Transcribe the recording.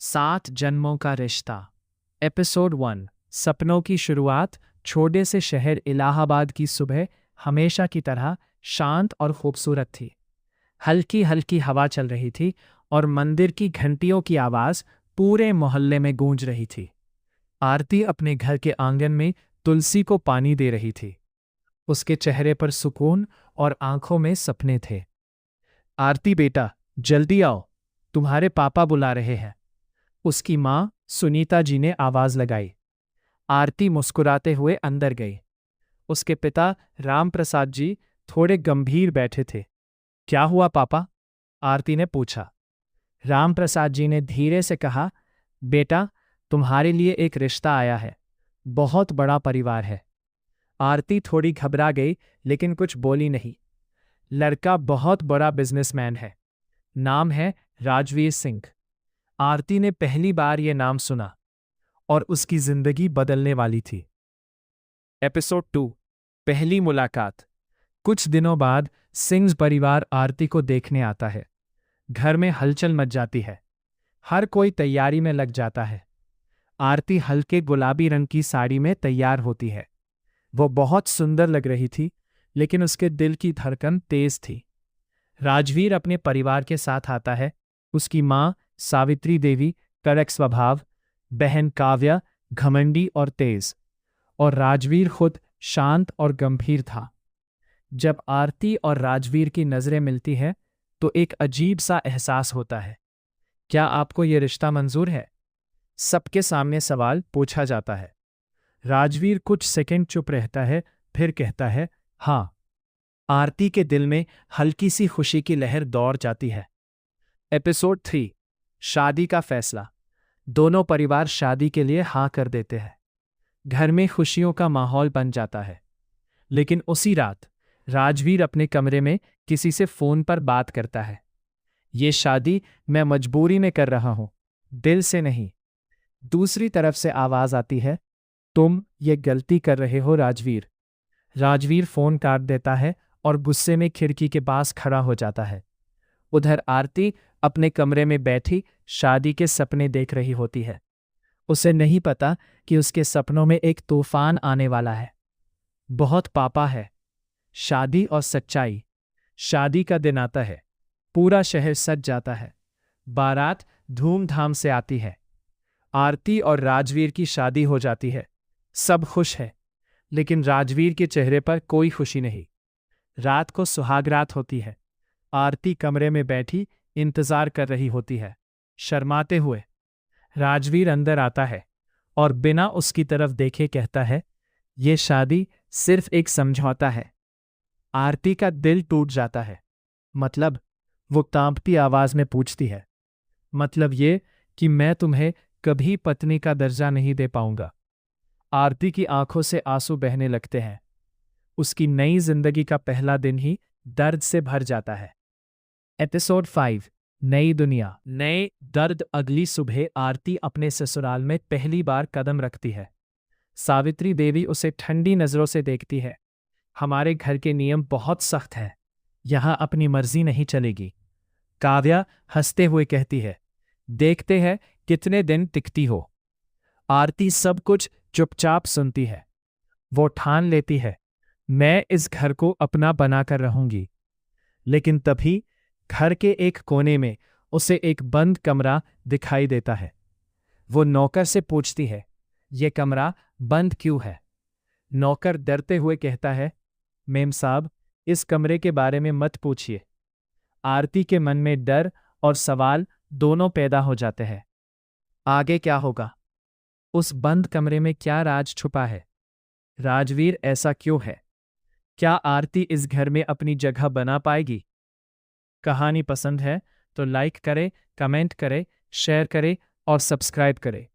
सात जन्मों का रिश्ता। एपिसोड 1। सपनों की शुरुआत। छोटे से शहर इलाहाबाद की सुबह हमेशा की तरह शांत और खूबसूरत थी। हल्की हल्की हवा चल रही थी और मंदिर की घंटियों की आवाज़ पूरे मोहल्ले में गूंज रही थी। आरती अपने घर के आंगन में तुलसी को पानी दे रही थी। उसके चेहरे पर सुकून और आंखों में सपने थे। आरती बेटा, जल्दी आओ, तुम्हारे पापा बुला रहे हैं, उसकी माँ सुनीता जी ने आवाज लगाई। आरती मुस्कुराते हुए अंदर गई। उसके पिता राम प्रसाद जी थोड़े गंभीर बैठे थे। क्या हुआ पापा? आरती ने पूछा। राम प्रसाद जी ने धीरे से कहा, बेटा, तुम्हारे लिए एक रिश्ता आया है। बहुत बड़ा परिवार है। आरती थोड़ी घबरा गई लेकिन कुछ बोली नहीं। लड़का बहुत बड़ा बिजनेसमैन है। नाम है राजवीर सिंह। आरती ने पहली बार यह नाम सुना और उसकी जिंदगी बदलने वाली थी। एपिसोड 2। पहली मुलाकात। कुछ दिनों बाद सिंह परिवार आरती को देखने आता है। घर में हलचल मच जाती है। हर कोई तैयारी में लग जाता है। आरती हल्के गुलाबी रंग की साड़ी में तैयार होती है। वो बहुत सुंदर लग रही थी, लेकिन उसके दिल की धड़कन तेज थी। राजवीर अपने परिवार के साथ आता है। उसकी माँ सावित्री देवी कड़क स्वभाव, बहन काव्या घमंडी और तेज, और राजवीर खुद शांत और गंभीर था। जब आरती और राजवीर की नजरें मिलती है तो एक अजीब सा एहसास होता है। क्या आपको यह रिश्ता मंजूर है? सबके सामने सवाल पूछा जाता है। राजवीर कुछ सेकंड चुप रहता है, फिर कहता है, हाँ। आरती के दिल में हल्की सी खुशी की लहर दौड़ जाती है। एपिसोड 3। शादी का फैसला। दोनों परिवार शादी के लिए हाँ कर देते हैं। घर में खुशियों का माहौल बन जाता है। लेकिन उसी रात राजवीर अपने कमरे में किसी से फोन पर बात करता है। ये शादी मैं मजबूरी में कर रहा हूं, दिल से नहीं। दूसरी तरफ से आवाज आती है, तुम ये गलती कर रहे हो राजवीर। राजवीर फोन काट देता है और गुस्से में खिड़की के पास खड़ा हो जाता है। उधर आरती अपने कमरे में बैठी शादी के सपने देख रही होती है। उसे नहीं पता कि उसके सपनों में एक तूफान आने वाला है। बहुत पापा है। शादी और सच्चाई। शादी का दिन आता है। पूरा शहर सज जाता है। बारात धूमधाम से आती है। आरती और राजवीर की शादी हो जाती है। सब खुश है, लेकिन राजवीर के चेहरे पर कोई खुशी नहीं। रात को सुहागरात होती है। आरती कमरे में बैठी इंतजार कर रही होती है, शर्माते हुए। राजवीर अंदर आता है और बिना उसकी तरफ देखे कहता है, ये शादी सिर्फ एक समझौता है। आरती का दिल टूट जाता है। मतलब? वो कांपती आवाज में पूछती है। मतलब ये कि मैं तुम्हें कभी पत्नी का दर्जा नहीं दे पाऊंगा। आरती की आंखों से आंसू बहने लगते हैं। उसकी नई जिंदगी का पहला दिन ही दर्द से भर जाता है। एपिसोड 5। नई दुनिया, नए दर्द। अगली सुबह आरती अपने ससुराल में पहली बार कदम रखती है। सावित्री देवी उसे ठंडी नजरों से देखती है। हमारे घर के नियम बहुत सख्त हैं, यहां अपनी मर्जी नहीं चलेगी। काव्या हंसते हुए कहती है, देखते हैं कितने दिन टिकती हो। आरती सब कुछ चुपचाप सुनती है। वो ठान लेती है, मैं इस घर को अपना बनाकर रहूंगी। लेकिन तभी घर के एक कोने में उसे एक बंद कमरा दिखाई देता है। वो नौकर से पूछती है, ये कमरा बंद क्यों है? नौकर डरते हुए कहता है, मेम साहब, इस कमरे के बारे में मत पूछिए। आरती के मन में डर और सवाल दोनों पैदा हो जाते हैं। आगे क्या होगा? उस बंद कमरे में क्या राज छुपा है? राजवीर ऐसा क्यों है? क्या आरती इस घर में अपनी जगह बना पाएगी? कहानी पसंद है तो लाइक करें, कमेंट करें, शेयर करें और सब्सक्राइब करें।